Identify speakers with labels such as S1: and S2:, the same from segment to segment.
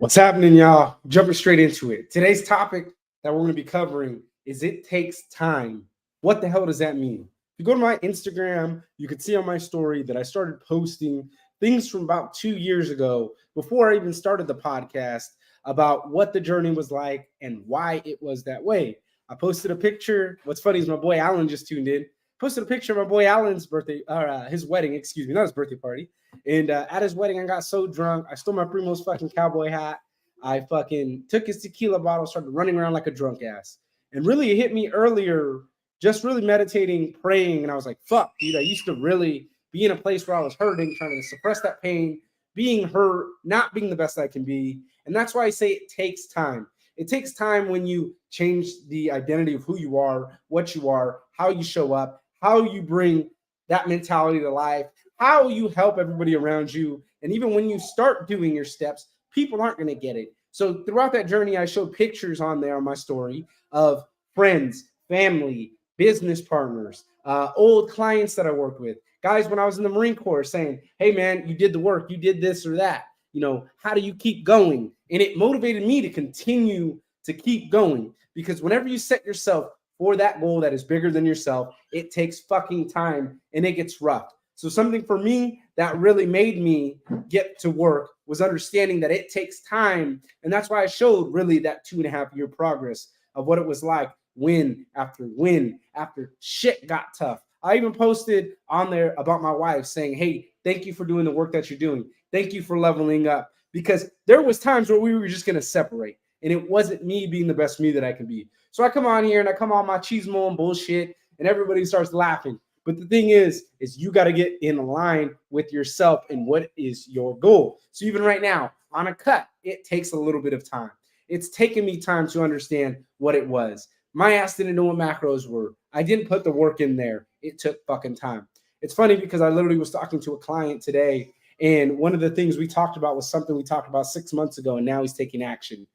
S1: What's happening, y'all? Jumping straight into it. Today's topic that we're going to be covering is it takes time. What the hell does that mean? If you go to my Instagram, you can see on my story that I started posting things from about 2 years ago before I even started the podcast about what the journey was like and why it was that way. I posted a picture. What's funny is my boy Alan just tuned in. Posted a picture of my boy Alan's birthday, his wedding, excuse me, not his birthday party. And at his wedding, I got so drunk. I stole my primo's fucking cowboy hat. I fucking took his tequila bottle, started running around like a drunk ass. And really, it hit me earlier, just really meditating, praying. And I was like, fuck, dude, I used to really be in a place where I was hurting, trying to suppress that pain, being hurt, not being the best I can be. And that's why I say it takes time. It takes time when you change the identity of who you are, what you are, how you show up, how you bring that mentality to life, how you help everybody around you. And even when you start doing your steps, people aren't going to get it. So throughout that journey, I showed pictures on there on my story of friends, family, business partners, old clients that I worked with, guys when I was in the Marine Corps saying, hey, man, you did the work, you did this or that. You know, how do you keep going? And it motivated me to continue to keep going, because whenever you set yourself for that goal that is bigger than yourself, it takes fucking time and it gets rough. So something for me that really made me get to work was understanding that it takes time. And that's why I showed really that 2.5 year progress of what it was like win after shit got tough. I even posted on there about my wife saying, hey, thank you for doing the work that you're doing. Thank you for leveling up, because there was times where we were just going to separate and it wasn't me being the best me that I can be. So I come on here and I come on my cheesemo and bullshit and everybody starts laughing. But the thing is you got to get in line with yourself and what is your goal. So even right now on a cut, it takes a little bit of time. It's taken me time to understand what it was. My ass didn't know what macros were. I didn't put the work in there. It took fucking time. It's funny because I literally was talking to a client today, and one of the things we talked about was something we talked about 6 months ago, and now he's taking action.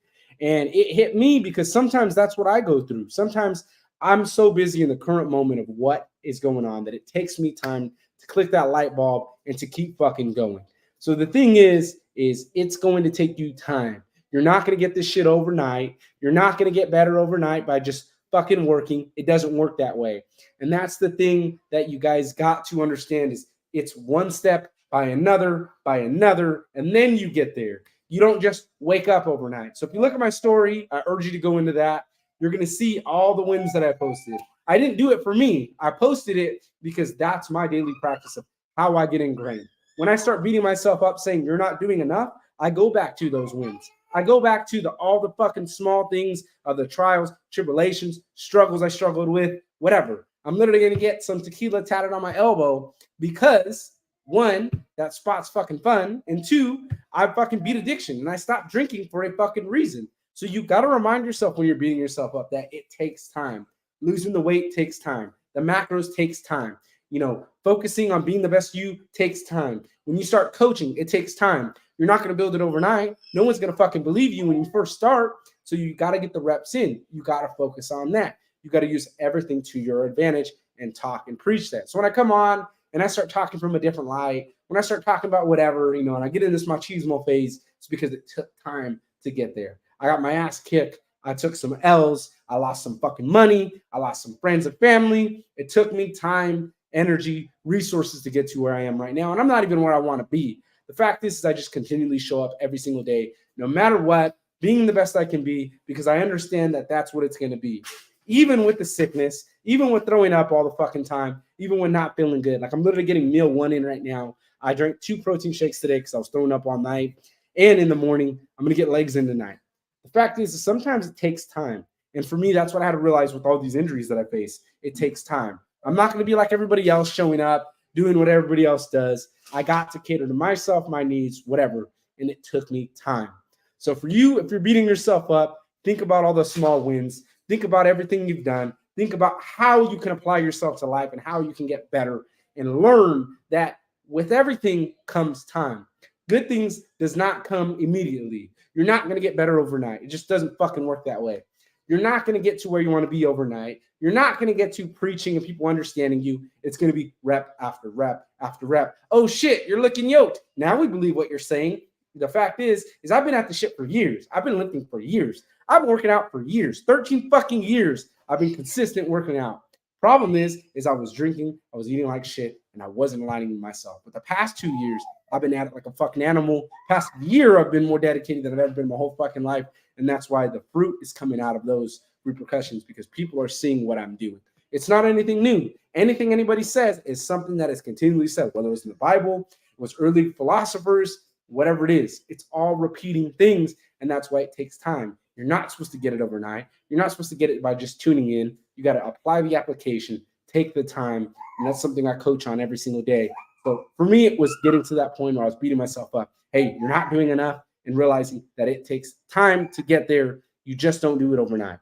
S1: And it hit me because sometimes that's what I go through. Sometimes I'm so busy in the current moment of what is going on that it takes me time to click that light bulb and to keep fucking going. So the thing is it's going to take you time. You're not going to get this shit overnight. You're not going to get better overnight by just fucking working. It doesn't work that way. And that's the thing that you guys got to understand is it's one step by another, and then you get there. You don't just wake up overnight. So if you look at my story, I urge you to go into that. You're going to see all the wins that I posted. I didn't do it for me. I posted it because that's my daily practice of how I get ingrained. When I start beating myself up saying you're not doing enough, I go back to those wins. I go back to all the fucking small things of the trials, tribulations, struggles I struggled with, whatever. I'm literally going to get some tequila tatted on my elbow because, one, that spot's fucking fun, and two, I fucking beat addiction and I stopped drinking for a fucking reason. So you got to remind yourself when you're beating yourself up that it takes time. Losing the weight takes time. The macros takes time. You know, focusing on being the best you takes time. When you start coaching, it takes time. You're not going to build it overnight. No one's going to fucking believe you when you first start. So you got to get the reps in. You got to focus on that. You got to use everything to your advantage and talk and preach that. So when I come on and I start talking from a different light, when I start talking about whatever, you know, and I get in this machismo phase, it's because it took time to get there. I got my ass kicked. I took some L's. I lost some fucking money. I lost some friends and family. It took me time, energy, resources to get to where I am right now. And I'm not even where I want to be. The fact is I just continually show up every single day, no matter what, being the best I can be, because I understand that that's what it's going to be. Even with the sickness, even with throwing up all the fucking time, even when not feeling good. Like I'm literally getting meal one in right now. I drank 2 protein shakes today because I was throwing up all night. And in the morning, I'm going to get legs in tonight. The fact is sometimes it takes time. And for me, that's what I had to realize with all these injuries that I face. It takes time. I'm not going to be like everybody else showing up, doing what everybody else does. I got to cater to myself, my needs, whatever. And it took me time. So for you, if you're beating yourself up, think about all the small wins. Think about everything you've done. Think about how you can apply yourself to life and how you can get better, and learn that with everything comes time. Good things does not come immediately. You're not going to get better overnight. It just doesn't fucking work that way. You're not going to get to where you want to be overnight. You're not going to get to preaching and people understanding you. It's going to be rep after rep after rep. Oh shit, you're looking yoked. Now we believe what you're saying. the fact is I've been at the shit for years. I've been lifting for years. I've been working out for years, 13 fucking years. I've been consistent working out. Problem is I was drinking, I was eating like shit, and I wasn't aligning with myself. But the past 2 years, I've been at it like a fucking animal. Past year, I've been more dedicated than I've ever been my whole fucking life. And that's why the fruit is coming out of those repercussions, because people are seeing what I'm doing. It's not anything new. Anything anybody says is something that is continually said, whether it was in the Bible, it was early philosophers, whatever it is. It's all repeating things, and that's why it takes time. You're not supposed to get it overnight. You're not supposed to get it by just tuning in. You got to apply the application, take the time, and that's something I coach on every single day. So for me, it was getting to that point where I was beating myself up. Hey, you're not doing enough, and realizing that it takes time to get there. You just don't do it overnight.